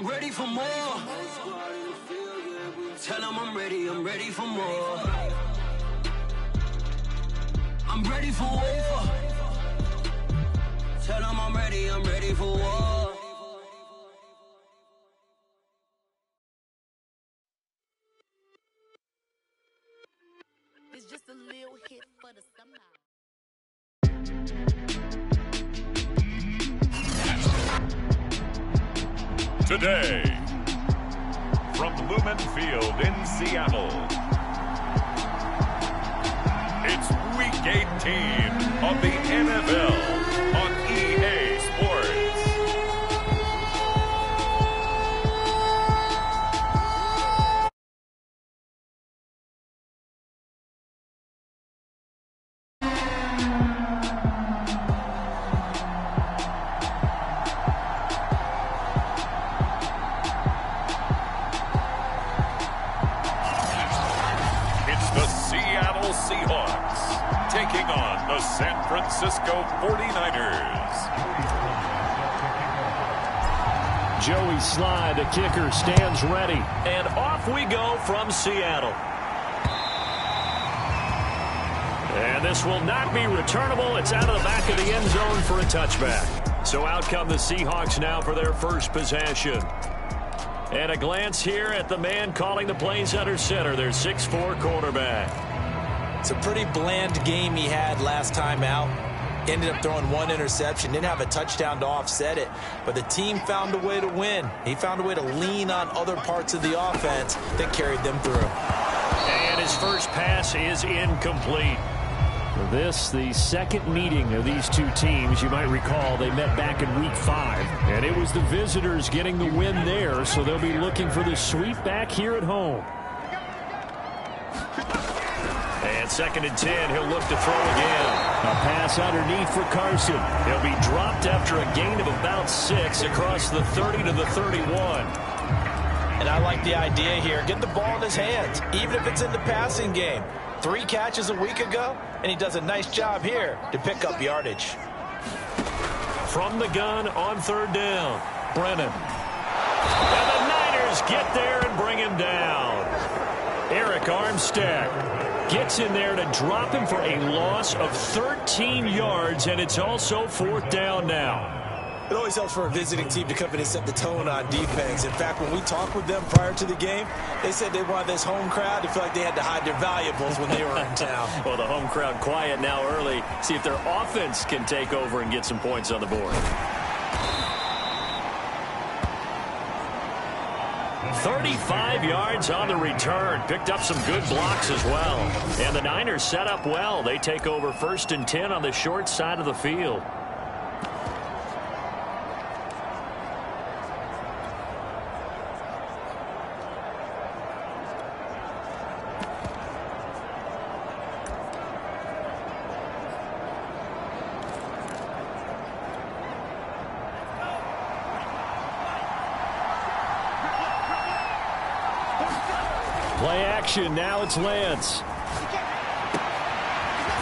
I'm ready for more. Tell them I'm ready for more. I'm ready for war. Tell them I'm ready for war. It's just a little hit for the summer. Today, from Lumen Field in Seattle, it's Week 18 of the NFL on EA Sports. Seahawks taking on the San Francisco 49ers. Joey Slye, the kicker, stands ready. And off we go from Seattle. And this will not be returnable. It's out of the back of the end zone for a touchback. So out come the Seahawks now for their first possession. And a glance here at the man calling the plays under center, their 6'4" quarterback. It's a pretty bland game he had last time out. Ended up throwing one interception. Didn't have a touchdown to offset it. But the team found a way to win. He found a way to lean on other parts of the offense that carried them through. And his first pass is incomplete. This, the second meeting of these two teams. You might recall they met back in Week 5. And it was the visitors getting the win there. So they'll be looking for the sweep back here at home. And 2nd and 10, he'll look to throw again. A pass underneath for Carson. He'll be dropped after a gain of about 6 across the 30 to the 31. And I like the idea here. Get the ball in his hands, even if it's in the passing game. 3 catches a week ago, and he does a nice job here to pick up yardage. From the gun on 3rd down, Brennan. And the Niners get there and bring him down. Eric Armstead gets in there to drop him for a loss of 13 yards, and it's also 4th down now. It always helps for a visiting team to come in and set the tone on defense. In fact, when we talked with them prior to the game, they said they wanted this home crowd to feel like they had to hide their valuables when they were in town. Well, the home crowd quiet now early. See if their offense can take over and get some points on the board. 35 yards on the return. Picked up some good blocks as well. And the Niners set up well. They take over 1st and 10 on the short side of the field. Play action, now it's Lance.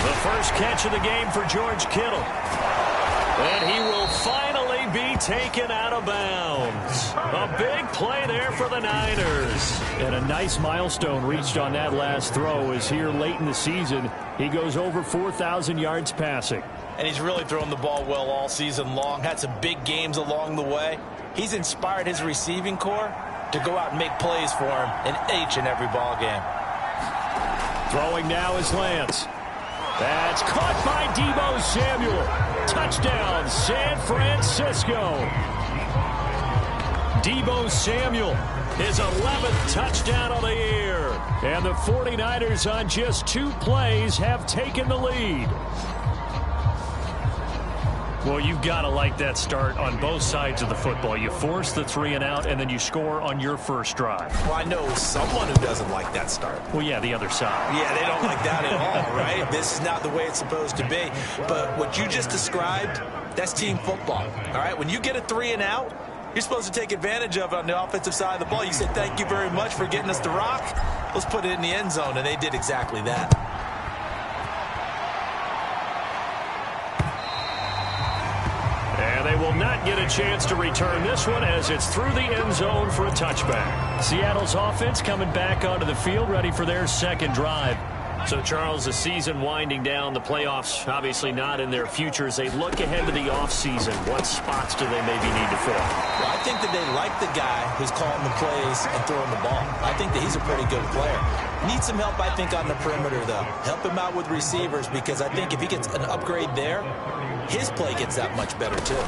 The first catch of the game for George Kittle. And he will finally be taken out of bounds. A big play there for the Niners. And a nice milestone reached on that last throw as here late in the season, he goes over 4,000 yards passing. And he's really thrown the ball well all season long. Had some big games along the way. He's inspired his receiving corps to go out and make plays for him in each and every ball game. Throwing now is Lance. That's caught by Deebo Samuel. Touchdown, San Francisco. Deebo Samuel, his 11th touchdown of the year. And the 49ers on just 2 plays have taken the lead. Well, you've got to like that start on both sides of the football. You force the 3 and out, and then you score on your first drive. Well, I know someone who doesn't like that start. Well, yeah, the other side. Yeah, they don't like that at all, right? This is not the way it's supposed to be. But what you just described, that's team football, all right? When you get a 3 and out, you're supposed to take advantage of it on the offensive side of the ball. You said, thank you very much for getting us the rock. Let's put it in the end zone, and they did exactly that. will not get a chance to return this one as it's through the end zone for a touchback. Seattle's offense coming back onto the field, ready for their second drive. So, Charles, the season winding down, the playoffs obviously not in their future. As they look ahead to the offseason, what spots do they maybe need to fill? Well, I think that they like the guy who's calling the plays and throwing the ball. I think that he's a pretty good player. Needs some help, I think, on the perimeter, though. Help him out with receivers, because I think if he gets an upgrade there, his play gets that much better, too.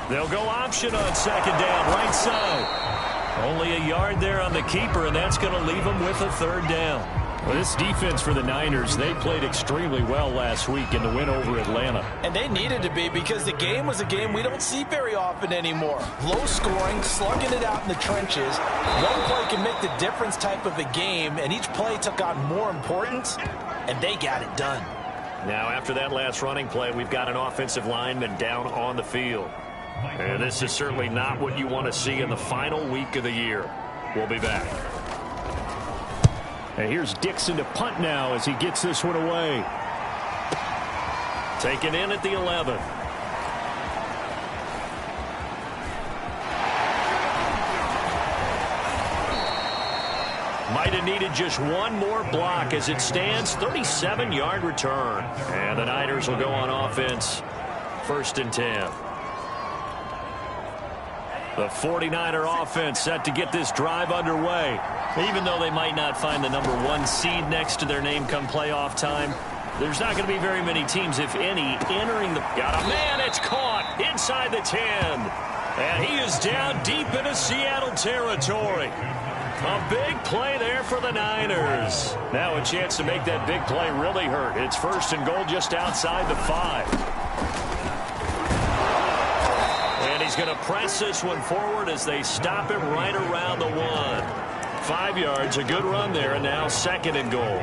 They'll go option on second down, right side. Only a yard there on the keeper, and that's going to leave them with a third down. Well, this defense for the Niners, they played extremely well last week in the win over Atlanta. And they needed to be, because the game was a game we don't see very often anymore. Low scoring, slugging it out in the trenches. One play can make the difference type of a game, and each play took on more importance, and they got it done. Now, after that last running play, we've got an offensive lineman down on the field. And this is certainly not what you want to see in the final week of the year. We'll be back. And here's Dixon to punt now as he gets this one away. Taken in at the 11. Might have needed just one more block as it stands. 37-yard return. And the Niners will go on offense. 1st and 10. The 49er offense set to get this drive underway. Even though they might not find the number 1 seed next to their name come playoff time, there's not going to be very many teams, if any, entering the... Got a man, it's caught inside the 10. And he is down deep into Seattle territory. A big play there for the Niners. Now a chance to make that big play really hurt. It's 1st and goal just outside the 5. And he's going to press this one forward as they stop him right around the 1. 5 yards, a good run there, and now 2nd and goal.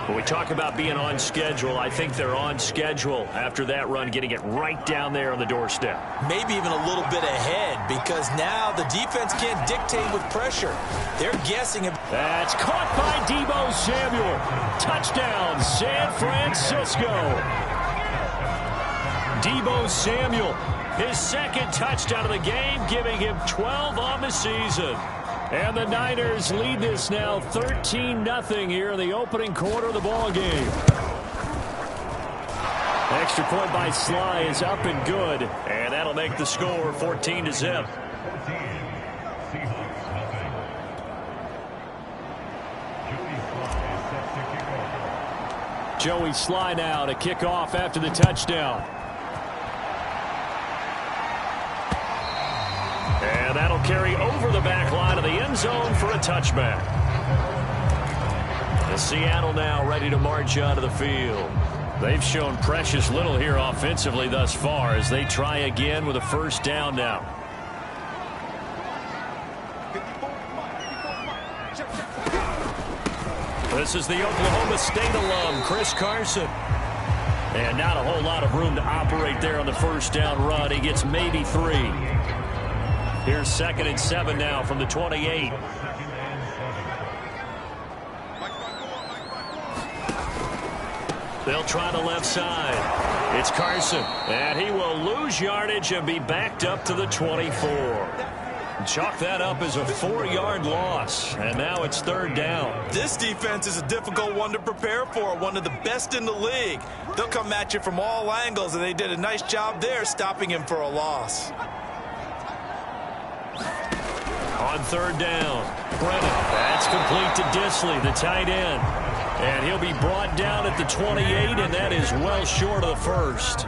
When we talk about being on schedule, I think they're on schedule after that run, getting it right down there on the doorstep. Maybe even a little bit ahead, because now the defense can't dictate with pressure. They're guessing. That's caught by Deebo Samuel. Touchdown, San Francisco. Deebo Samuel, his 2nd touchdown of the game, giving him 12 on the season. And the Niners lead this now 13-0 here in the opening quarter of the ball game. Extra point by Sly is up and good, and that'll make the score 14-0. Joey Sly now to kick off after the touchdown. And that'll carry over the back line of the end zone for a touchback. And Seattle now ready to march onto the field. They've shown precious little here offensively thus far as they try again with a 1st down now. This is the Oklahoma State alum, Chris Carson. And not a whole lot of room to operate there on the 1st down run. He gets maybe 3. Here's 2nd and 7 now from the 28. They'll try the left side. It's Carson, and he will lose yardage and be backed up to the 24. Chalk that up as a 4-yard loss, and now it's 3rd down. This defense is a difficult one to prepare for, one of the best in the league. They'll come at you from all angles, and they did a nice job there stopping him for a loss. On 3rd down, Brennan. That's complete to Disley, the tight end. And he'll be brought down at the 28, and that is well short of the 1st.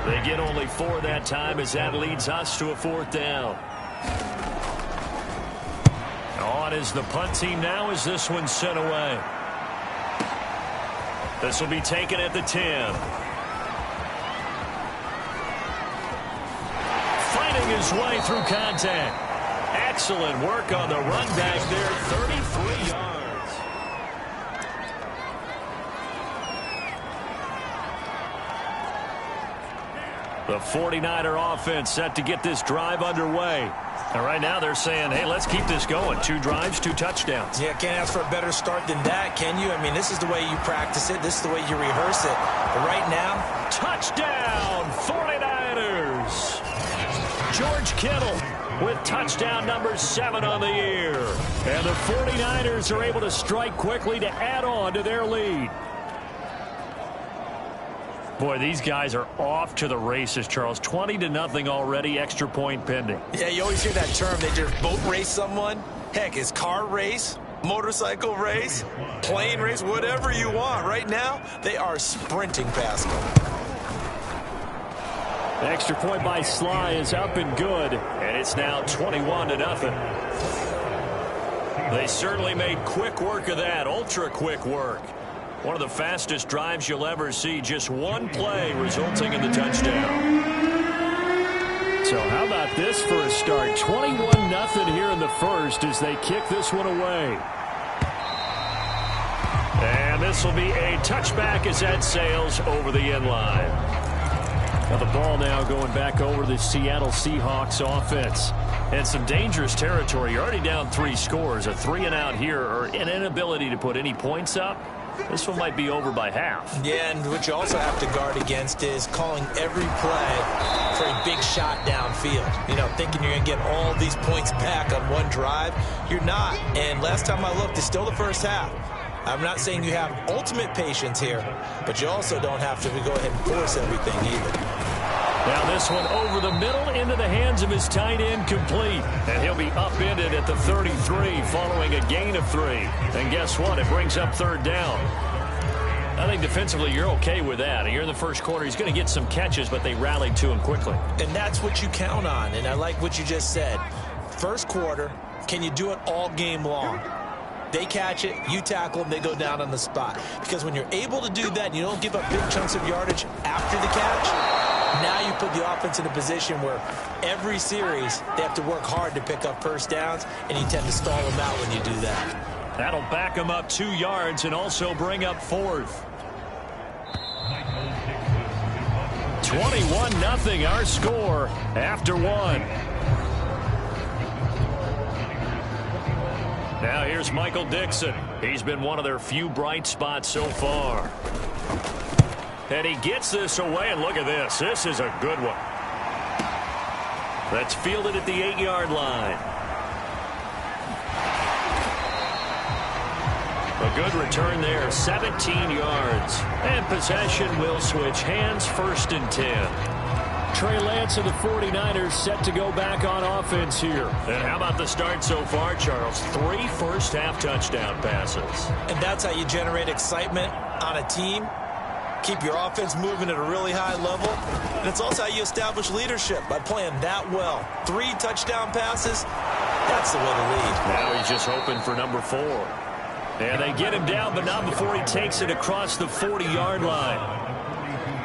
They get only 4 that time as that leads us to a 4th down. On is the punt team now as this one's sent away. This will be taken at the 10. Fighting his way through contact. Excellent work on the run back there, 33 yards. The 49er offense set to get this drive underway. And right now they're saying, hey, let's keep this going. 2 drives, 2 touchdowns. Yeah, can't ask for a better start than that, can you? I mean, this is the way you practice it. This is the way you rehearse it. But right now, touchdown, 49ers. George Kittle with touchdown number 7 on the year. And the 49ers are able to strike quickly to add on to their lead. Boy, these guys are off to the races, Charles. 20-0 already, extra point pending. Yeah, you always hear that term. They just boat race someone. Heck, it's car race, motorcycle race, plane race, whatever you want. Right now, they are sprinting past them. The extra point by Sly is up and good, and it's now 21-0. They certainly made quick work of that, ultra-quick work. One of the fastest drives you'll ever see, just one play resulting in the touchdown. So how about this for a start? 21-0 here in the first as they kick this one away. And this will be a touchback as that sails over the end line. Now the ball now going back over the Seattle Seahawks offense. And some dangerous territory. You're already down 3 scores. A 3-and-out here or an inability to put any points up. This one might be over by half. Yeah, and what you also have to guard against is calling every play for a big shot downfield. You know, thinking you're going to get all these points back on one drive. You're not. And last time I looked, it's still the first half. I'm not saying you have ultimate patience here, but you also don't have to go ahead and force everything either. Now this one over the middle into the hands of his tight end, complete. And he'll be upended at the 33 following a gain of 3. And guess what? It brings up 3rd down. I think defensively you're okay with that. You're in the first quarter. He's going to get some catches, but they rallied to him quickly. And that's what you count on. And I like what you just said. First quarter, can you do it all game long? They catch it, you tackle them, they go down on the spot. Because when you're able to do that and you don't give up big chunks of yardage after the catch, now you put the offense in a position where every series they have to work hard to pick up first downs, and you tend to stall them out when you do that. That'll back them up 2 yards and also bring up 4th. 21-0 our score after 1. Now here's Michael Dixon. He's been one of their few bright spots so far. And he gets this away, and look at this. This is a good one. That's fielded at the 8-yard line. A good return there, 17 yards. And possession will switch hands, 1st and 10. Trey Lance and the 49ers set to go back on offense here. And how about the start so far, Charles? 3 first-half touchdown passes. And that's how you generate excitement on a team. Keep your offense moving at a really high level. And it's also how you establish leadership, by playing that well. 3 touchdown passes, that's the way to lead. Now he's just hoping for number 4. And they get him down, but not before he takes it across the 40-yard line.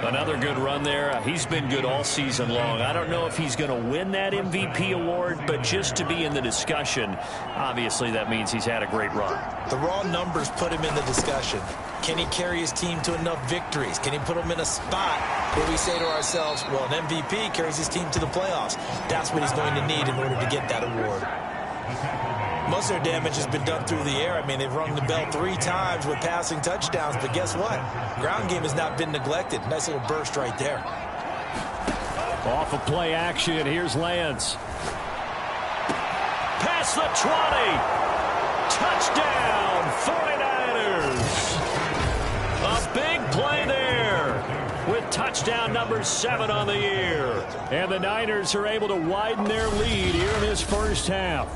Another good run there. He's been good all season long. I don't know if he's going to win that MVP award, but just to be in the discussion, obviously that means he's had a great run. The raw numbers put him in the discussion. Can he carry his team to enough victories? Can he put them in a spot where we say to ourselves, well, an MVP carries his team to the playoffs. That's what he's going to need in order to get that award. Most of their damage has been done through the air. I mean, they've rung the bell 3 times with passing touchdowns, but guess what? Ground game has not been neglected. Nice little burst right there. Off of play action, here's Lance. Past the 20. Touchdown, 49ers. A big play there with touchdown number 7 on the year. And the Niners are able to widen their lead here in this first half.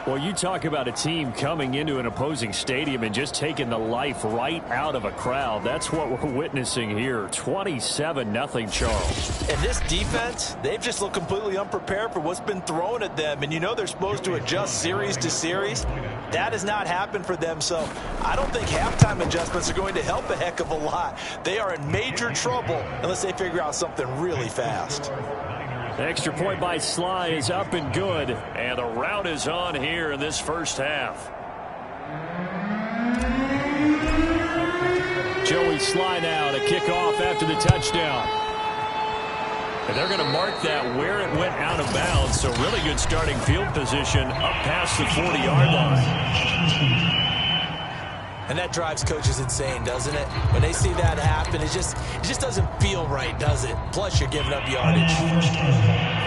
Well, you talk about a team coming into an opposing stadium and just taking the life right out of a crowd. That's what we're witnessing here. 27-0, Charles. And this defense, they've just looked completely unprepared for what's been thrown at them. And you know they're supposed to adjust series to series. That has not happened for them. So I don't think halftime adjustments are going to help a heck of a lot. They are in major trouble unless they figure out something really fast. The extra point by Sly is up and good. And the route is on here in this first half. Joey Sly now to kick off after the touchdown. And they're going to mark that where it went out of bounds. So really good starting field position up past the 40-yard line. And that drives coaches insane, doesn't it? When they see that happen, it just doesn't feel right, does it? Plus, you're giving up yardage.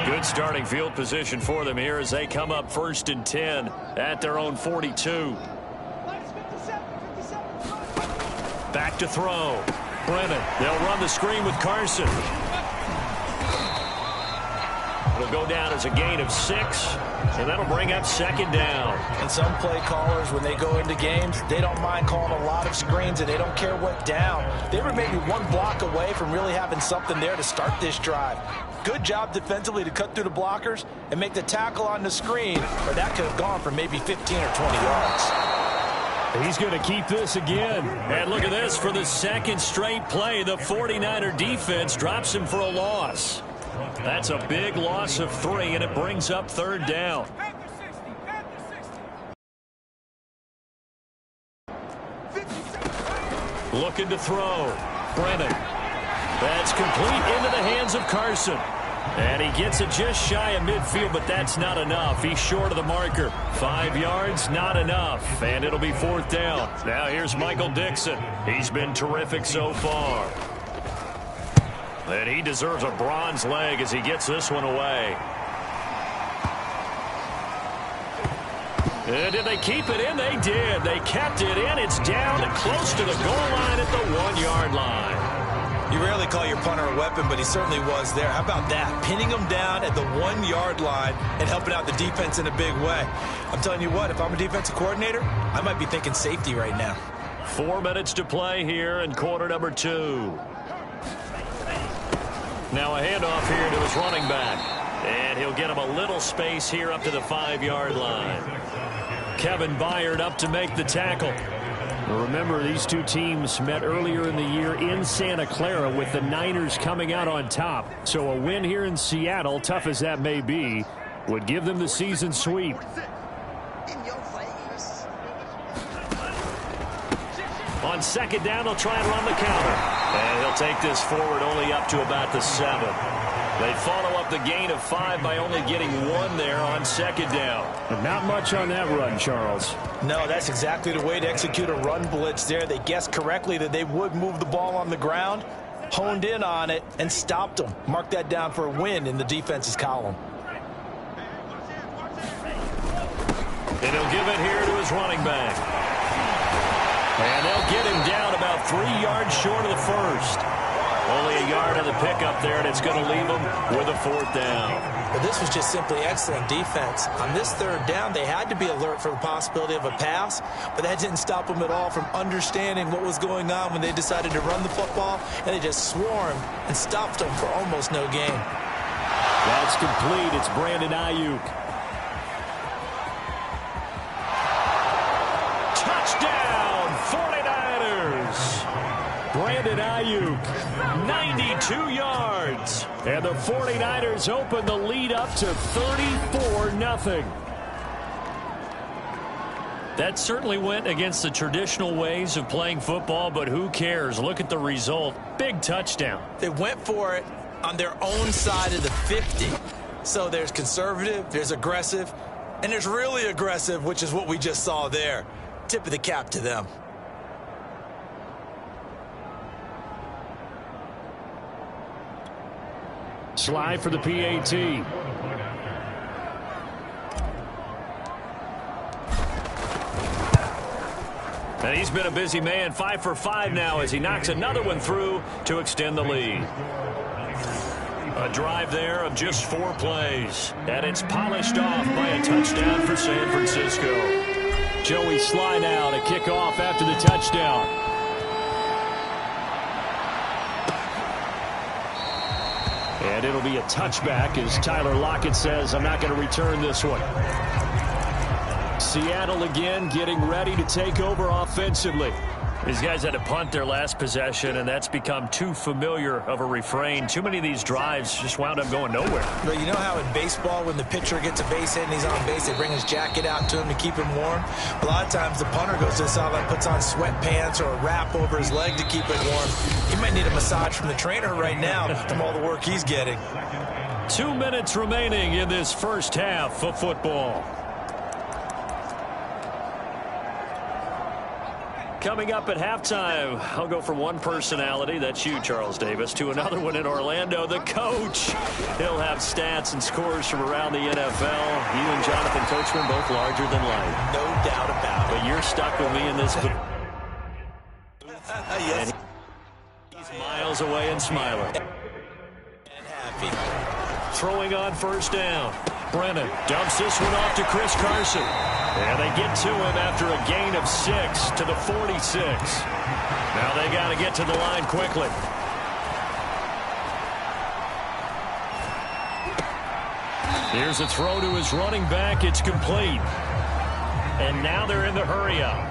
Good starting field position for them here as they come up 1st and 10 at their own 42. Back to throw. Brennan. They'll run the screen with Carson. It'll go down as a gain of 6, and that'll bring up 2nd down. And some play callers, when they go into games, they don't mind calling a lot of screens, and they don't care what down. They were maybe 1 block away from really having something there to start this drive. Good job defensively to cut through the blockers and make the tackle on the screen, or that could have gone for maybe 15 or 20 yards. He's going to keep this again. And look at this. For the 2nd straight play, the 49er defense drops him for a loss. That's a big loss of 3, and it brings up 3rd down. Looking to throw. Brennan. That's complete into the hands of Carson. And he gets it just shy of midfield, but that's not enough. He's short of the marker. 5 yards, not enough. And it'll be 4th down. Now here's Michael Dixon. He's been terrific so far. And he deserves a bronze leg as he gets this one away. And did they keep it in? They did. They kept it in. It's down and close to the goal line at the 1-yard line. You rarely call your punter a weapon, but he certainly was there. How about that? Pinning him down at the 1-yard line and helping out the defense in a big way. I'm telling you what, if I'm a defensive coordinator, I might be thinking safety right now. 4 minutes to play here in quarter number 2. Now a handoff here to his running back. And he'll get him a little space here up to the 5-yard line. Kevin Byard up to make the tackle. Remember, these two teams met earlier in the year in Santa Clara with the Niners coming out on top. So a win here in Seattle, tough as that may be, would give them the season sweep. On 2nd down, they'll try and run the counter. And he'll take this forward only up to about the 7. They follow up the gain of 5 by only getting 1 there on 2nd down. But not much on that run, Charles. No, that's exactly the way to execute a run blitz there. They guessed correctly that they would move the ball on the ground, honed in on it, and stopped them. Mark that down for a win in the defense's column. And he'll give it here to his running back. And they'll get him down about 3 yards short of the 1st. Only a yard on the pickup there, and it's going to leave them with a 4th down. But this was just simply excellent defense. On this 3rd down, they had to be alert for the possibility of a pass, but that didn't stop them at all from understanding what was going on when they decided to run the football, and they just swarmed and stopped them for almost no gain. That's complete. It's Brandon Ayuk. Touchdown, 49ers! Brandon Ayuk, 92 yards. And the 49ers open the lead up to 34-0. That certainly went against the traditional ways of playing football, but who cares? Look at the result. Big touchdown. They went for it on their own side of the 50. So there's conservative, there's aggressive, and there's really aggressive, which is what we just saw there. Tip of the cap to them. Slide for the PAT. And he's been a busy man, 5 for 5 now as he knocks another one through to extend the lead. A drive there of just 4 plays. And it's polished off by a touchdown for San Francisco. Joey Sly now to kick off after the touchdown. And it'll be a touchback as Tyler Lockett says, I'm not going to return this one. Seattle again getting ready to take over offensively. These guys had to punt their last possession, and that's become too familiar of a refrain. Too many of these drives just wound up going nowhere. But you know how in baseball, when the pitcher gets a base hit and he's on base, they bring his jacket out to him to keep him warm? A lot of times the punter goes to the sideline, puts on sweatpants or a wrap over his leg to keep it warm. He might need a massage from the trainer right now from all the work he's getting. 2 minutes remaining in this first half of football. Coming up at halftime, I'll go from one personality, that's you, Charles Davis, to another one in Orlando, the coach. He'll have stats and scores from around the NFL. You and Jonathan Coachman both larger than life. No doubt about it. But you're stuck with me in this. Yes. And he's miles away and smiling. And happy. Throwing on first down. Brennan dumps this one off to Chris Carson. And they get to him after a gain of 6 to the 46. Now they got to get to the line quickly. Here's a throw to his running back. It's complete. And now they're in the hurry up.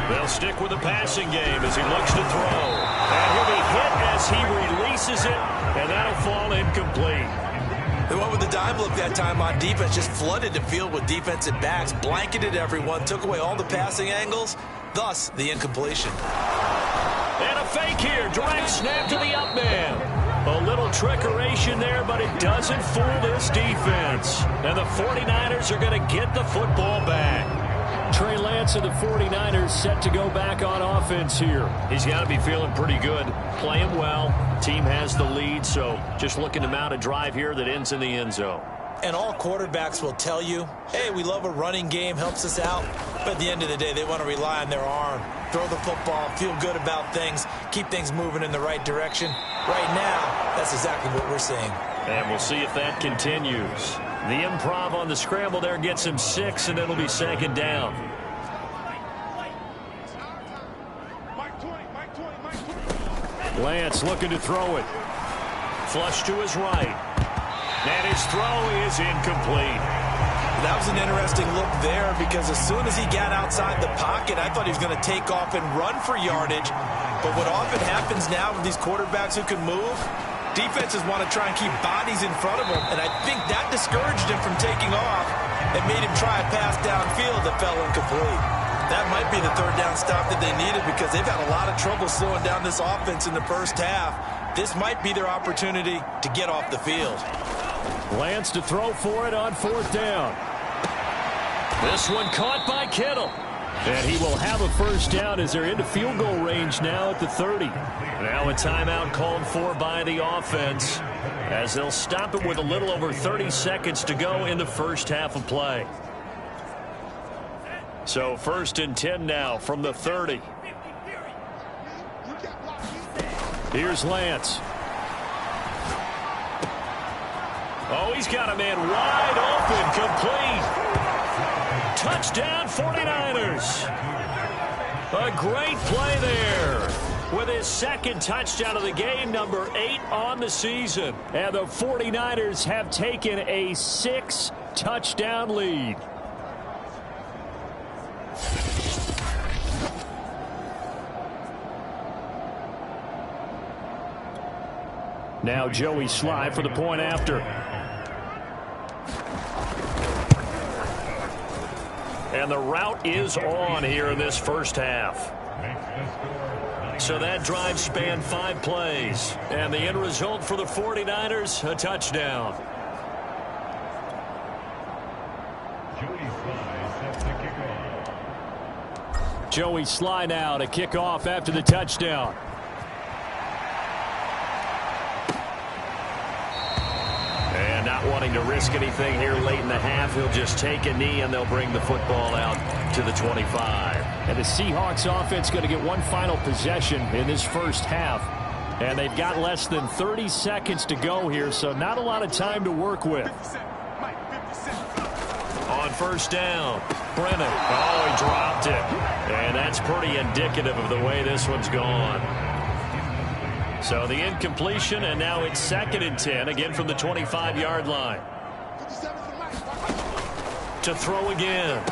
They'll stick with the passing game as he looks to throw. And he'll be hit as he releases it. And that'll fall incomplete. They went with the dime look that time on defense, just flooded the field with defensive backs, blanketed everyone, took away all the passing angles, thus the incompletion. And a fake here, direct snap to the up man. A little trickeration there, but it doesn't fool this defense. And the 49ers are going to get the football back. Trey Lance of the 49ers set to go back on offense here. He's got to be feeling pretty good, playing well. Team has the lead, so just looking to mount a drive here that ends in the end zone. And all quarterbacks will tell you, hey, we love a running game, helps us out. But at the end of the day, they want to rely on their arm, throw the football, feel good about things, keep things moving in the right direction. Right now, that's exactly what we're seeing. And we'll see if that continues. The improv on the scramble there gets him 6, and it'll be second down. Lance looking to throw it. Flush to his right. And his throw is incomplete. That was an interesting look there because as soon as he got outside the pocket, I thought he was going to take off and run for yardage. But what often happens now with these quarterbacks who can move, defenses want to try and keep bodies in front of them. And I think that discouraged him from taking off and made him try a pass downfield that fell incomplete. That might be the third down stop that they needed because they've had a lot of trouble slowing down this offense in the first half. This might be their opportunity to get off the field. Lance to throw for it on fourth down. This one caught by Kittle. And he will have a first down as they're into field goal range now at the 30. Now a timeout called for by the offense as they'll stop it with a little over 30 seconds to go in the first half of play. So 1st and 10 now from the 30. Here's Lance. Oh, he's got a man wide open, complete. Touchdown 49ers. A great play there with his second touchdown of the game, number 8 on the season. And the 49ers have taken a 6-touchdown lead. Now Joey Sly for the point after. And the route is on here in this first half. So that drive spanned 5 plays. And the end result for the 49ers, a touchdown. Joey Sly now to kick off after the touchdown. And not wanting to risk anything here late in the half, he'll just take a knee and they'll bring the football out to the 25. And the Seahawks offense going to get one final possession in this first half. And they've got less than 30 seconds to go here, so not a lot of time to work with. On first down, Brennan. Oh, he dropped it. And that's pretty indicative of the way this one's gone. So the incompletion, and now it's 2nd and 10, again from the 25-yard line. To throw again.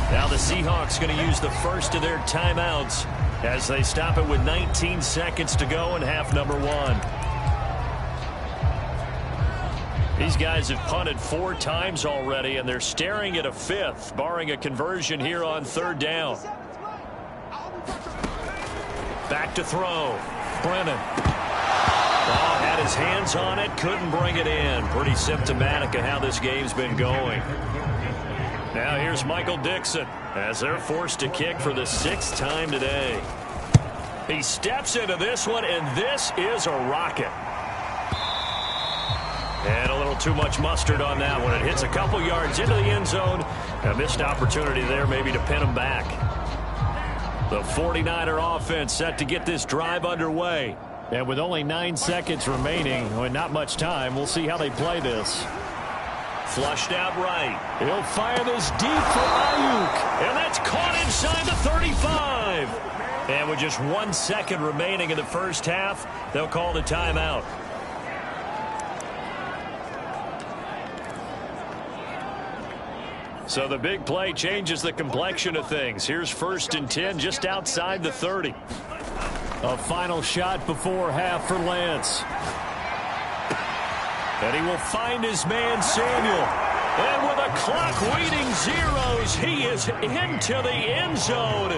Now the Seahawks going to use the first of their timeouts as they stop it with 19 seconds to go in half number 1. These guys have punted 4 times already, and they're staring at a 5th, barring a conversion here on 3rd down. Back to throw. Brennan. Oh, had his hands on it, couldn't bring it in. Pretty symptomatic of how this game's been going. Now here's Michael Dixon as they're forced to kick for the 6th time today. He steps into this one, and this is a rocket. And a little too much mustard on that one. It hits a couple yards into the end zone. A missed opportunity there maybe to pin him back. The 49er offense set to get this drive underway. And with only 9 seconds remaining, and not much time, we'll see how they play this. Flushed out right. He'll fire this deep for Ayuk. And that's caught inside the 35. And with just 1 second remaining in the first half, they'll call the timeout. So the big play changes the complexion of things. Here's 1st and 10 just outside the 30. A final shot before half for Lance. And he will find his man Samuel. And with a clock reading zeros, he is into the end zone.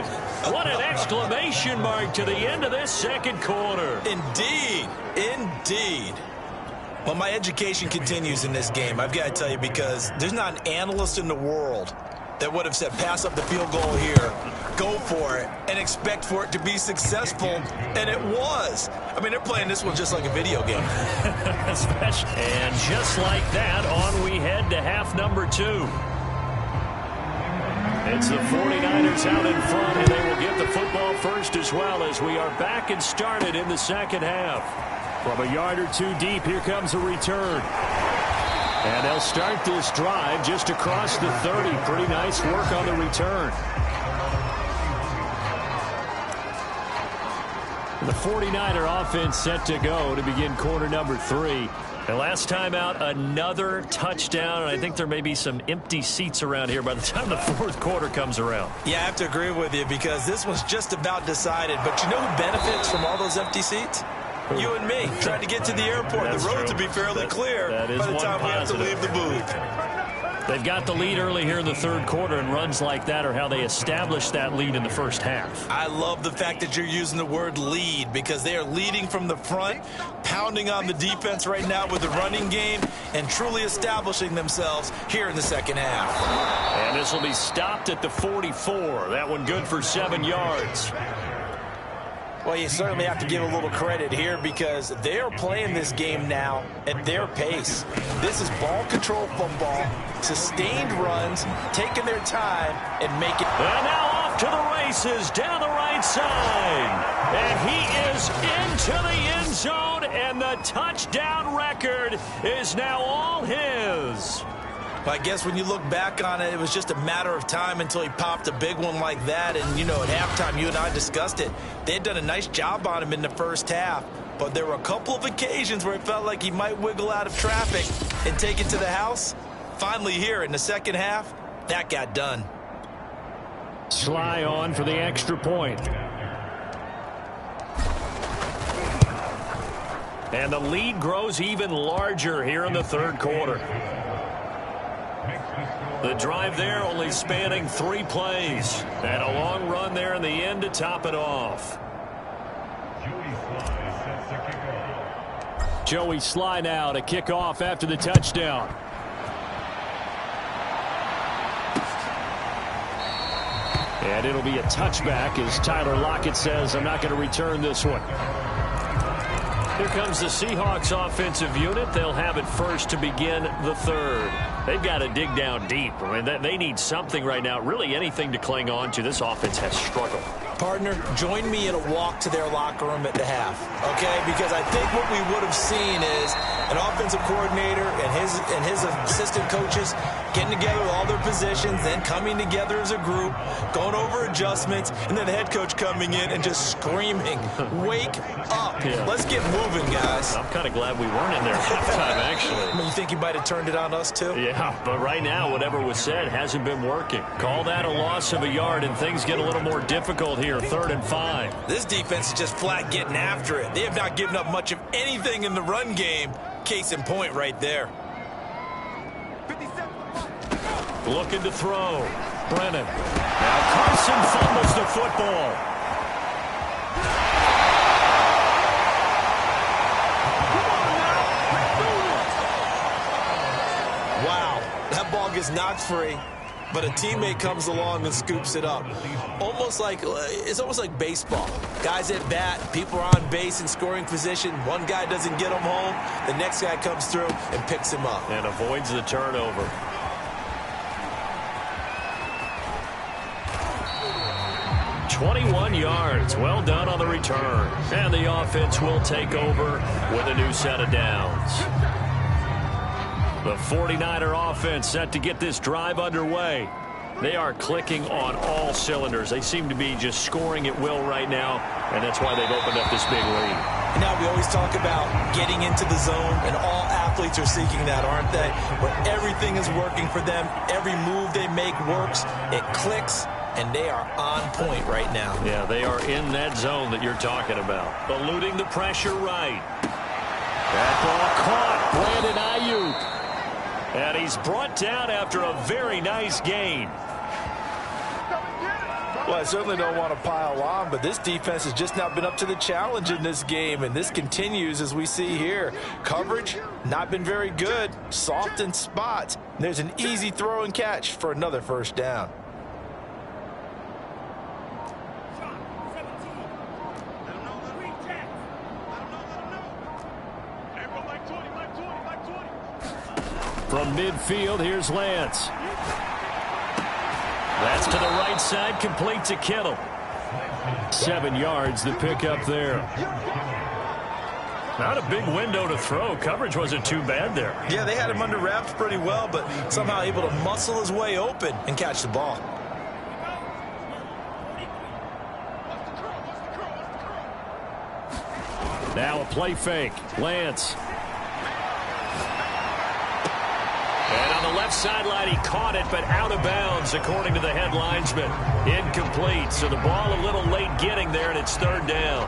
What an exclamation mark to the end of this second quarter. Indeed. Indeed. Well, my education continues in this game, I've got to tell you, because there's not an analyst in the world that would have said pass up the field goal here, go for it, and expect for it to be successful, and it was. I mean, they're playing this one just like a video game. And just like that, on we head to half number 2. It's the 49ers out in front, and they will get the football first as well as we are back and started in the second half. From a yard or 2 deep, here comes a return. And they'll start this drive just across the 30. Pretty nice work on the return. The 49er offense set to go to begin quarter number 3. And last time out, another touchdown. And I think there may be some empty seats around here by the time the 4th quarter comes around. Yeah, I have to agree with you because this one's just about decided. But you know who benefits from all those empty seats? You and me, trying to get to the airport. That's the roads true. will be fairly clear by the time we have to leave the booth. They've got the lead early here in the 3rd quarter, and runs like that are how they establish that lead in the first half. I love the fact that you're using the word lead because they are leading from the front, pounding on the defense right now with the running game, and truly establishing themselves here in the second half. And this will be stopped at the 44. That one good for 7 yards. Well, you certainly have to give a little credit here because they are playing this game now at their pace. This is ball control football, sustained runs, taking their time, and making... And now off to the races down the right side. And he is into the end zone, and the touchdown record is now all his. I guess when you look back on it, it was just a matter of time until he popped a big one like that. And, you know, at halftime, you and I discussed it. They had done a nice job on him in the first half. But there were a couple of occasions where it felt like he might wiggle out of traffic and take it to the house. Finally here in the second half, that got done. Sly on for the extra point. And the lead grows even larger here in the 3rd quarter. The drive there only spanning 3 plays. And a long run there in the end to top it off. Joey Sly now to kick off after the touchdown. And it'll be a touchback as Tyler Lockett says, I'm not going to return this one. Here comes the Seahawks offensive unit. They'll have it first to begin the 3rd. They've got to dig down deep. I mean, they need something right now, really anything to cling on to. This offense has struggled. Partner, join me in a walk to their locker room at the half, okay? Because I think what we would have seen is an offensive coordinator and his assistant coaches getting together with all their positions, then coming together as a group, going over adjustments, and then the head coach coming in and just screaming, wake up. Yeah. Let's get moving, guys. I'm kind of glad we weren't in there at halftime, actually. I mean, you think he might have turned it on us, too? Yeah, but right now, whatever was said hasn't been working. Call that a loss of a yard, and things get a little more difficult here, 3rd and 5. This defense is just flat getting after it. They have not given up much of anything in the run game. Case in point right there. Looking to throw. Brennan. Now Carson fumbles the football. Wow, that ball gets knocked free. but a teammate comes along and scoops it up. It's almost like baseball. Guys at bat, people are on base in scoring position. One guy doesn't get him home. The next guy comes through and picks him up. And avoids the turnover. "21 yards. Well done on the return. And the offense will take over with a new set of downs. The 49er offense set to get this drive underway. They are clicking on all cylinders. They seem to be just scoring at will right now, and that's why they've opened up this big lead. Now, we always talk about getting into the zone, and all athletes are seeking that, aren't they? Where everything is working for them. Every move they make works. It clicks. And they are on point right now. Yeah, they are in that zone that you're talking about. Eluding the pressure right. That ball caught. Brandon Ayuk. And he's brought down after a very nice gain. Well, I certainly don't want to pile on, but this defense has just not been up to the challenge in this game, and this continues as we see here. Coverage, not been very good. Soft in spots. There's an easy throw and catch for another first down. From midfield, here's Lance. That's to the right side, complete to Kittle. 7 yards, the pickup there. Not a big window to throw. Coverage wasn't too bad there. Yeah, they had him under wraps pretty well, but somehow able to muscle his way open and catch the ball. Now a play fake. Lance. And on the left sideline, he caught it, but out of bounds, according to the head linesman. Incomplete. So the ball a little late getting there, and it's third down.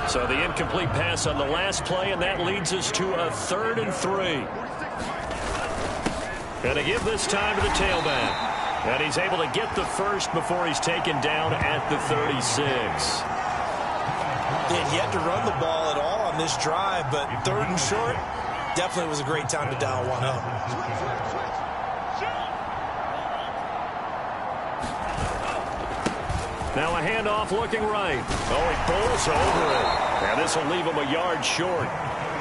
So the incomplete pass on the last play, and that leads us to a 3rd and 3. Going to give this time to the tailback. And he's able to get the first before he's taken down at the 36. They had yet to run the ball at all on this drive, but 3rd and short, definitely was a great time to dial one up. Now a handoff looking right. Oh, he bowls over it. Now this will leave him a yard short.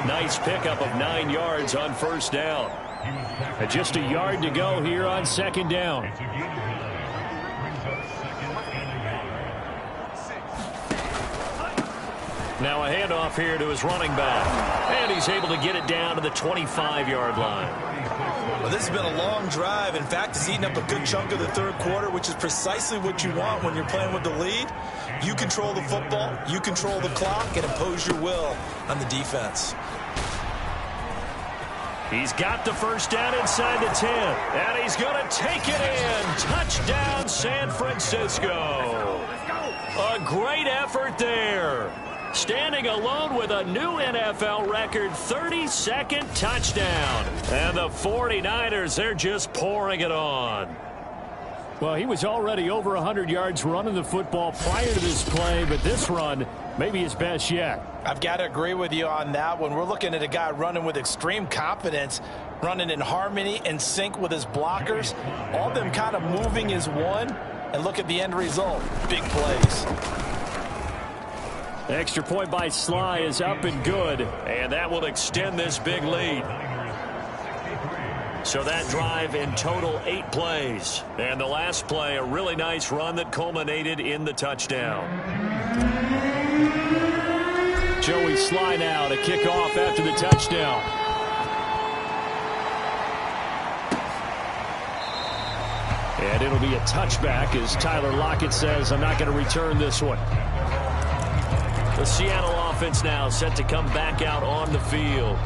Nice pickup of 9 yards on first down. And just a yard to go here on second down. Now a handoff here to his running back. And he's able to get it down to the 25-yard line. Well, this has been a long drive. In fact, it's eaten up a good chunk of the third quarter, which is precisely what you want when you're playing with the lead. You control the football, you control the clock, and impose your will on the defense. He's got the first down inside the 10. And he's going to take it in. Touchdown, San Francisco. A great effort there. Standing alone with a new NFL record 32nd touchdown. And the 49ers, they're just pouring it on. Well, he was already over 100 yards running the football prior to this play, but this run may be his best yet. I've got to agree with you on that one. We're looking at a guy running with extreme confidence, running in harmony and sync with his blockers. All of them kind of moving as one. And look at the end result. Big plays. Extra point by Sly is up and good, and that will extend this big lead. So that drive in total 8 plays. And the last play, a really nice run that culminated in the touchdown. Joey Sly now to kick off after the touchdown. And it'll be a touchback as Tyler Lockett says, I'm not going to return this one. The Seattle offense now set to come back out on the field.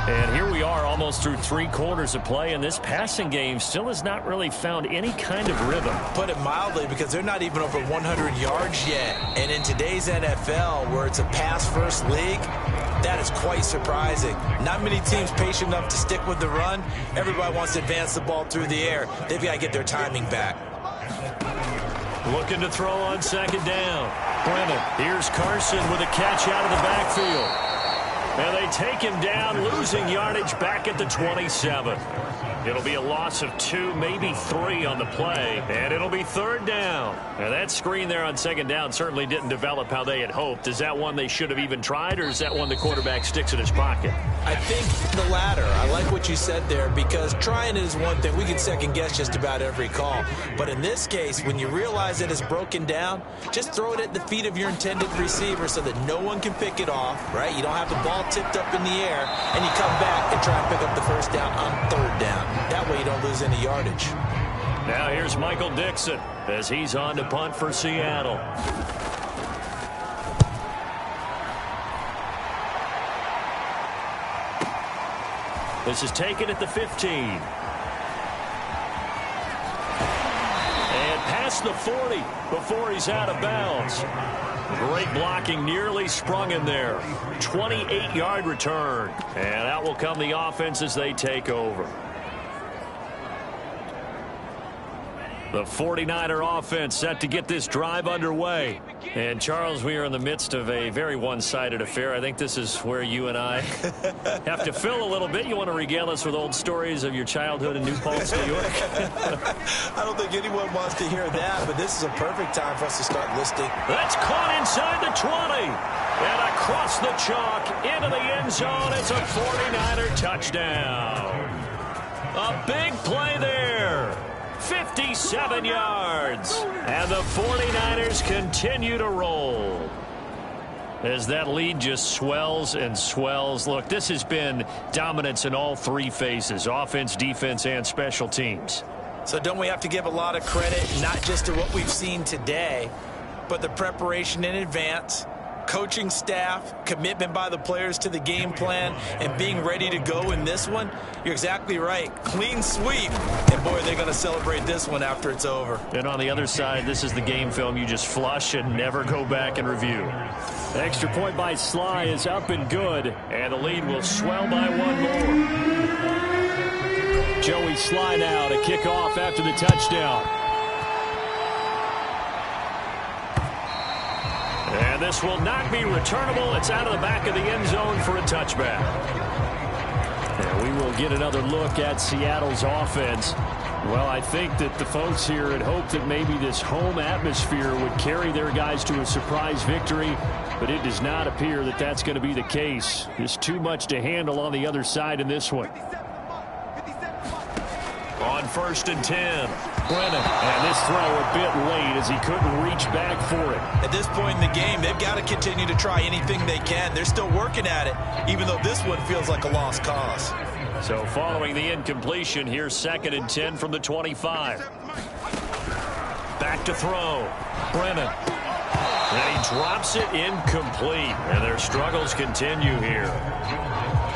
And here we are almost through 3 quarters of play, and this passing game still has not really found any kind of rhythm. Put it mildly, because they're not even over 100 yards yet. And in today's NFL, where it's a pass-first league, that is quite surprising. Not many teams patient enough to stick with the run. Everybody wants to advance the ball through the air. They've got to get their timing back. Looking to throw on second down. Brennan, here's Carson with a catch out of the backfield. And they take him down, losing yardage back at the 27. It'll be a loss of 2, maybe 3 on the play, and it'll be 3rd down. Now, that screen there on 2nd down certainly didn't develop how they had hoped. Is that one they should have even tried, or is that one the quarterback sticks in his pocket? I think the latter. I like what you said there, because trying it is one thing. We can second-guess just about every call. But in this case, when you realize it is broken down, just throw it at the feet of your intended receiver so that no one can pick it off, right? You don't have the ball tipped up in the air, and you come back and try and pick up the 1st down on 3rd down. That way you don't lose any yardage. Now here's Michael Dixon as he's on to punt for Seattle. This is taken at the 15. And past the 40 before he's out of bounds. Great blocking, nearly sprung him there. 28-yard return. And out will come the offense as they take over. The 49er offense set to get this drive underway. And, Charles, we are in the midst of a very one-sided affair. I think this is where you and I have to fill a little bit. You want to regale us with old stories of your childhood in New Paltz, New York? I don't think anyone wants to hear that, but this is a perfect time for us to start listing. That's caught inside the 20. And across the chalk into the end zone. It's a 49er touchdown. A big play there. 57 yards. And the 49ers continue to roll. As that lead just swells and swells. Look, this has been dominance in all 3 phases. Offense, defense, and special teams. So don't we have to give a lot of credit, not just to what we've seen today, but the preparation in advance, coaching staff, commitment by the players to the game plan, and being ready to go in this one? You're exactly right. Clean sweep. And, boy, they're going to celebrate this one after it's over. And on the other side, this is the game film you just flush and never go back and review. Extra point by Sly is up and good, and the lead will swell by 1 more. Joey Sly now to kick off after the touchdown. And this will not be returnable. It's out of the back of the end zone for a touchback. And we will get another look at Seattle's offense. Well, I think that the folks here had hoped that maybe this home atmosphere would carry their guys to a surprise victory, but it does not appear that that's going to be the case. There's too much to handle on the other side in this one. On 1st and 10, Brennan. And this throw a bit late as he couldn't reach back for it. At this point in the game, they've got to continue to try anything they can. They're still working at it, even though this one feels like a lost cause. So following the incompletion, here's 2nd and 10 from the 25. Back to throw. Brennan. And he drops it incomplete. And their struggles continue here.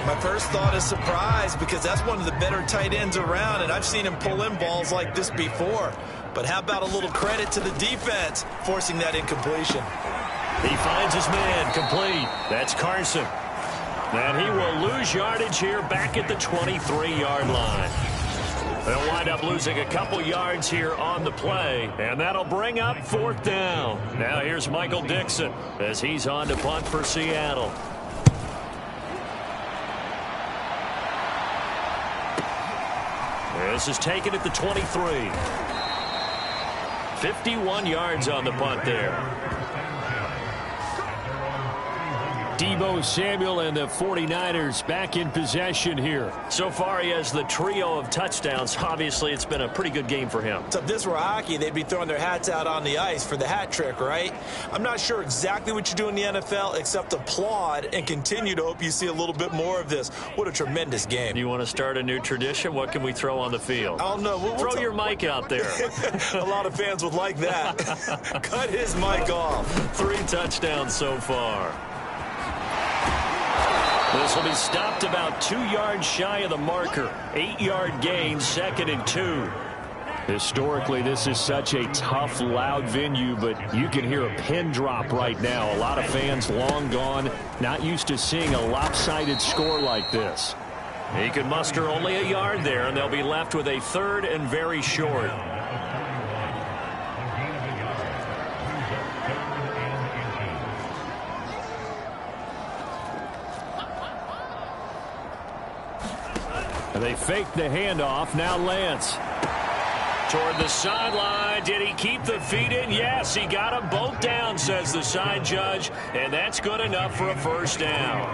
My first thought is surprise, because that's one of the better tight ends around, and I've seen him pull in balls like this before. But how about a little credit to the defense forcing that incompletion? He finds his man complete. That's Carson. And he will lose yardage here back at the 23-yard line. They'll wind up losing a couple yards here on the play, and that'll bring up 4th down. Now here's Michael Dixon as he's on to punt for Seattle. This is taken at the 23. 51 yards on the punt there. Deebo Samuel and the 49ers back in possession here. So far, he has the trio of touchdowns. Obviously, it's been a pretty good game for him. So if this were hockey, they'd be throwing their hats out on the ice for the hat trick, right? I'm not sure exactly what you do in the NFL except applaud and continue to hope you see a little bit more of this. What a tremendous game. You want to start a new tradition? What can we throw on the field? I don't know. Throw your mic out there. A lot of fans would like that. Cut his mic off. 3 touchdowns so far. This will be stopped about 2 yards shy of the marker. 8-yard gain, 2nd and 2. Historically, this is such a tough, loud venue, but you can hear a pin drop right now. A lot of fans long gone, not used to seeing a lopsided score like this. He could muster only a yard there, and they'll be left with a 3rd and very short. And they fake the handoff. Now Lance. Toward the sideline. Did he keep the feet in? Yes, he got them both down, says the side judge. And that's good enough for a first down.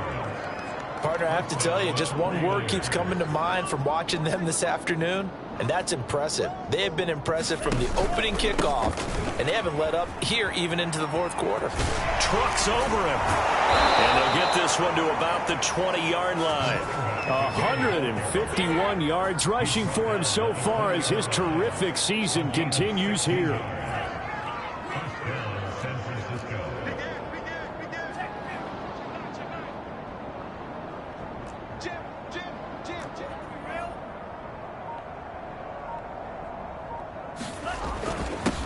Partner, I have to tell you, just one word keeps coming to mind from watching them this afternoon, and that's impressive. They have been impressive from the opening kickoff, and they haven't let up here even into the fourth quarter. Trucks over him. And they'll get this one to about the 20-yard line. 151 yards rushing for him so far as his terrific season continues here.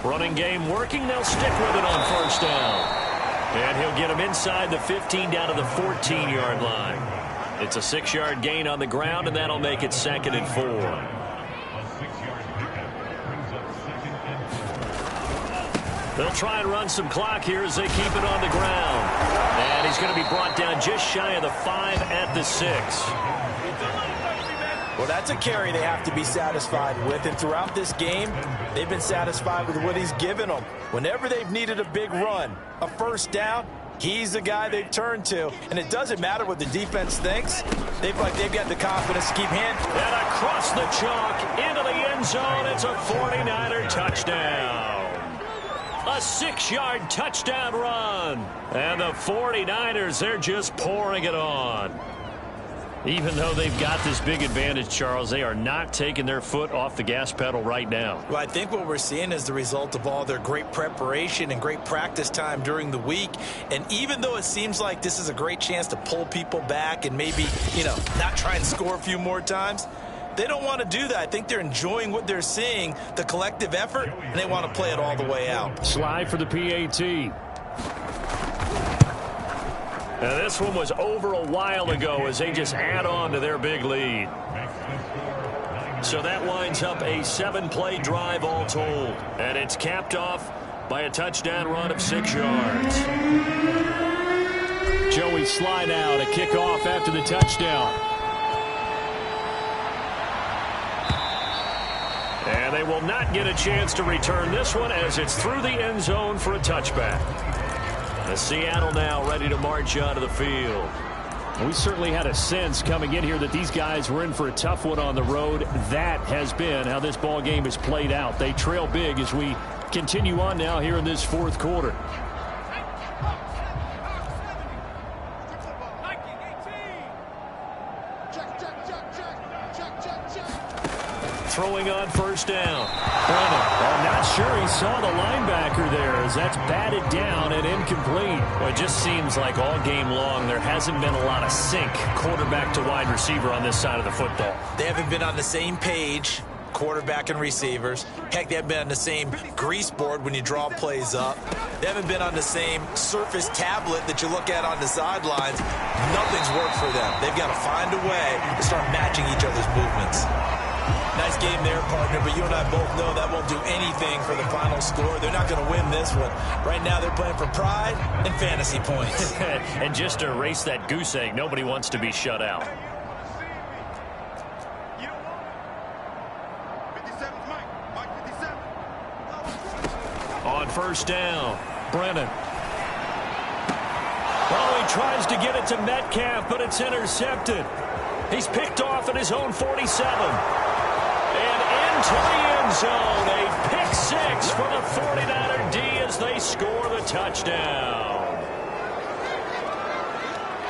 Running game working. They'll stick with it on first down. And he'll get him inside the 15 down to the 14-yard line. It's a 6-yard gain on the ground, and that'll make it 2nd and 4. They'll try and run some clock here as they keep it on the ground. And he's going to be brought down just shy of the 5 at the 6. Well, that's a carry they have to be satisfied with, and throughout this game, they've been satisfied with what he's given them. Whenever they've needed a big run, a first down, he's the guy they've turned to, and it doesn't matter what the defense thinks. They've got the confidence to keep handling. And across the chalk into the end zone, it's a 49er touchdown. A 6-yard touchdown run. And the 49ers, they're just pouring it on. Even though they've got this big advantage, Charles, they are not taking their foot off the gas pedal right now. Well, I think what we're seeing is the result of all their great preparation and great practice time during the week. And even though it seems like this is a great chance to pull people back and maybe, not try and score a few more times, they don't want to do that. I think they're enjoying what they're seeing, the collective effort, and they want to play it all the way out. Slide for the PAT. Now, this one was over a while ago as they just add on to their big lead. So that winds up a 7-play drive all told. And it's capped off by a touchdown run of 6 yards. Joey slide out, a kickoff after the touchdown. And they will not get a chance to return this one as it's through the end zone for a touchback. Seattle now ready to march onto the field. We certainly had a sense coming in here that these guys were in for a tough one on the road. That has been how this ball game has played out. They trail big as we continue on now here in this fourth quarter. Throwing on first down. I'm not sure he saw the linebacker there as that's batted down and incomplete. Well, it just seems like all game long there hasn't been a lot of sync quarterback to wide receiver on this side of the football. They haven't been on the same page, quarterback and receivers. Heck, they haven't been on the same grease board when you draw plays up. They haven't been on the same surface tablet that you look at on the sidelines. Nothing's worked for them. They've got to find a way to start matching each other's movements. Nice game there, partner, but you and I both know that won't do anything for the final score. They're not going to win this one. Right now they're playing for pride and fantasy points. And just to erase that goose egg, nobody wants to be shut out. On first down, Brennan. Oh, he tries to get it to Metcalf, but it's intercepted. He's picked off at his own 47. And into the end zone, a pick 6 for the 49er D as they score the touchdown.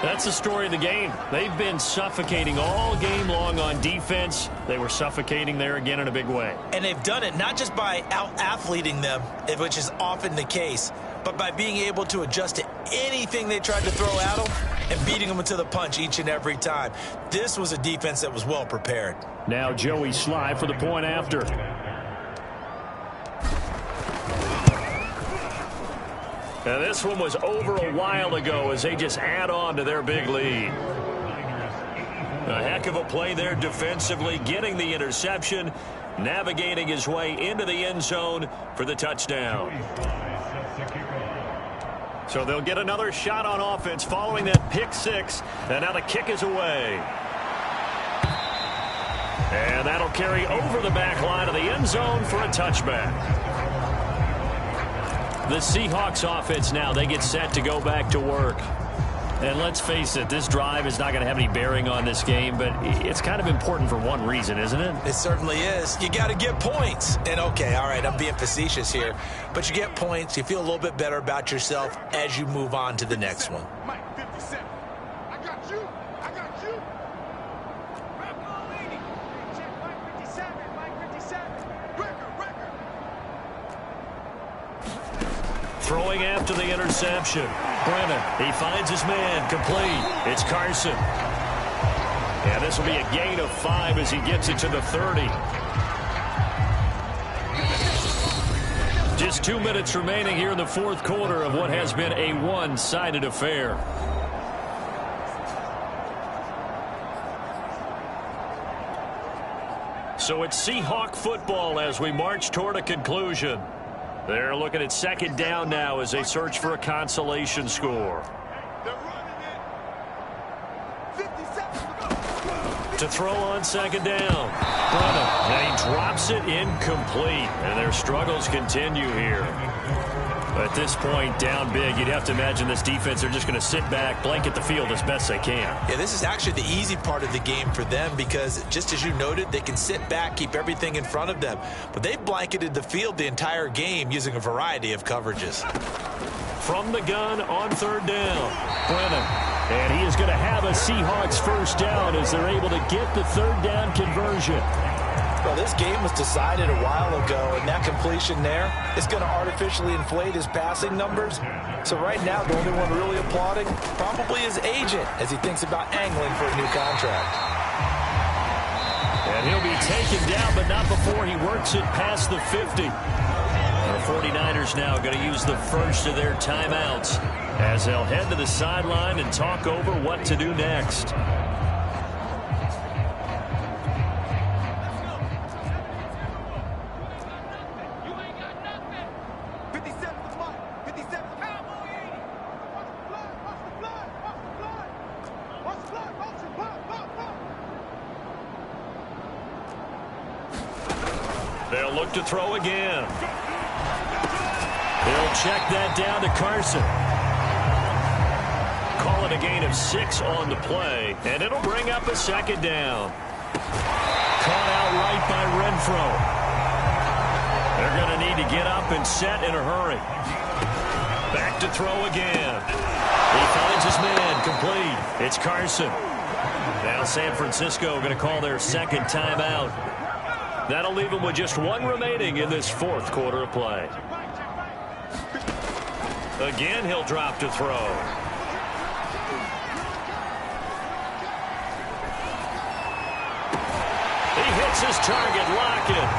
That's the story of the game. They've been suffocating all game long on defense. They were suffocating there again in a big way. And they've done it not just by out-athleting them, which is often the case, but by being able to adjust to anything they tried to throw at them and beating them to the punch each and every time. This was a defense that was well prepared. Now Joey Sly for the point after. Now this one was over a while ago as they just add on to their big lead. A heck of a play there defensively, getting the interception, navigating his way into the end zone for the touchdown. So they'll get another shot on offense following that pick 6, and now the kick is away. And that'll carry over the back line of the end zone for a touchback. The Seahawks offense now, they get set to go back to work. And let's face it, this drive is not going to have any bearing on this game, but it's kind of important for one reason, isn't it? It certainly is. You got to get points. And, okay, all right, I'm being facetious here, but you get points, you feel a little bit better about yourself as you move on to the next one. Mike 57. I got you. I got you. Check Mike 57. Mike 57. Record. Throwing after the interception. Brennan, he finds his man, complete. It's Carson. And this will be a gain of 5 as he gets it to the 30. Just 2 minutes remaining here in the fourth quarter of what has been a one-sided affair. So it's Seahawk football as we march toward a conclusion. They're looking at second down now as they search for a consolation score. They're running it. 50 seconds. To throw on second down. Brennan, and he drops it incomplete. And their struggles continue here. At this point, down big, you'd have to imagine this defense are just going to sit back, blanket the field as best they can. Yeah, this is actually the easy part of the game for them because, just as you noted, they can sit back, keep everything in front of them. But they've blanketed the field the entire game using a variety of coverages. From the gun on third down, Brennan. And he is going to have a Seahawks first down as they're able to get the third down conversion. Well, this game was decided a while ago, and that completion there is going to artificially inflate his passing numbers. So right now, the only one really applauding probably his agent as he thinks about angling for a new contract. And he'll be taken down, but not before he works it past the 50. The 49ers now going to use the first of their timeouts as they'll head to the sideline and talk over what to do next. They'll look to throw again. He'll check that down to Carson. Call it a gain of 6 on the play, and it'll bring up a second down. Caught out right by Renfro. They're going to need to get up and set in a hurry. Back to throw again. He finds his man, complete. It's Carson. Now San Francisco going to call their second timeout. That'll leave them with just 1 remaining in this fourth quarter of play. Again, he'll drop to throw. He hits his target, Lockett.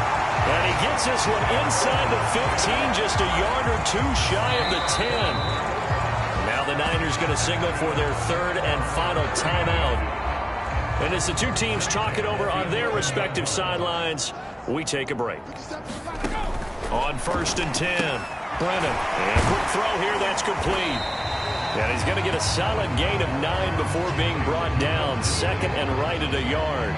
And he gets this one inside the 15, just a yard or 2 shy of the 10. Now the Niners going to signal for their third and final timeout. And as the two teams talk it over on their respective sidelines, we take a break. On 1st and 10, Brennan. And a quick throw here, that's complete. And he's going to get a solid gain of 9 before being brought down. Second and right at a yard.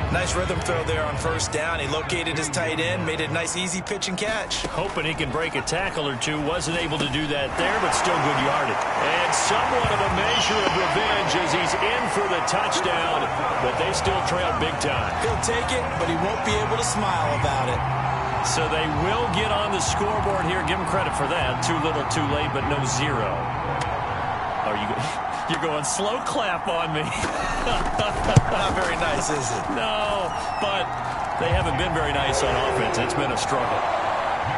Nice rhythm throw there on first down. He located his tight end, made it a nice, easy pitch and catch. Hoping he can break a tackle or two. Wasn't able to do that there, but still good yardage. And somewhat of a measure of revenge as he's in for the touchdown, but they still trail big time. He'll take it, but he won't be able to smile about it. So they will get on the scoreboard here. Give him credit for that. Too little, too late, but no 0. Are you... You're going slow clap on me. Not very nice, is it? No, but they haven't been very nice on offense. It's been a struggle.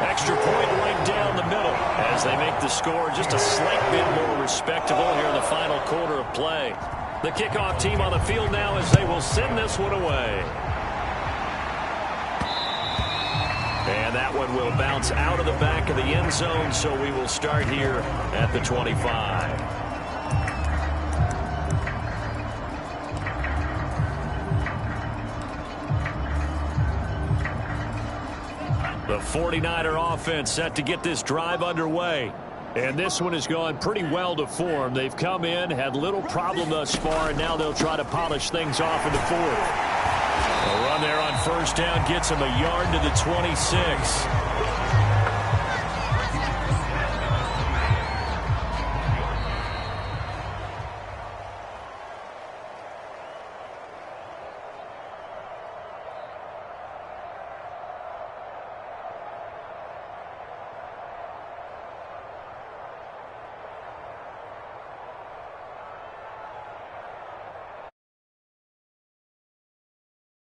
Extra point right down the middle as they make the score just a slight bit more respectable here in the final quarter of play. The kickoff team on the field now as they will send this one away. And that one will bounce out of the back of the end zone, so we will start here at the 25. The 49er offense set to get this drive underway. And this one has gone pretty well to form. They've come in, had little problem thus far, and now they'll try to polish things off in the fourth. A run there on first down gets him a yard to the 26.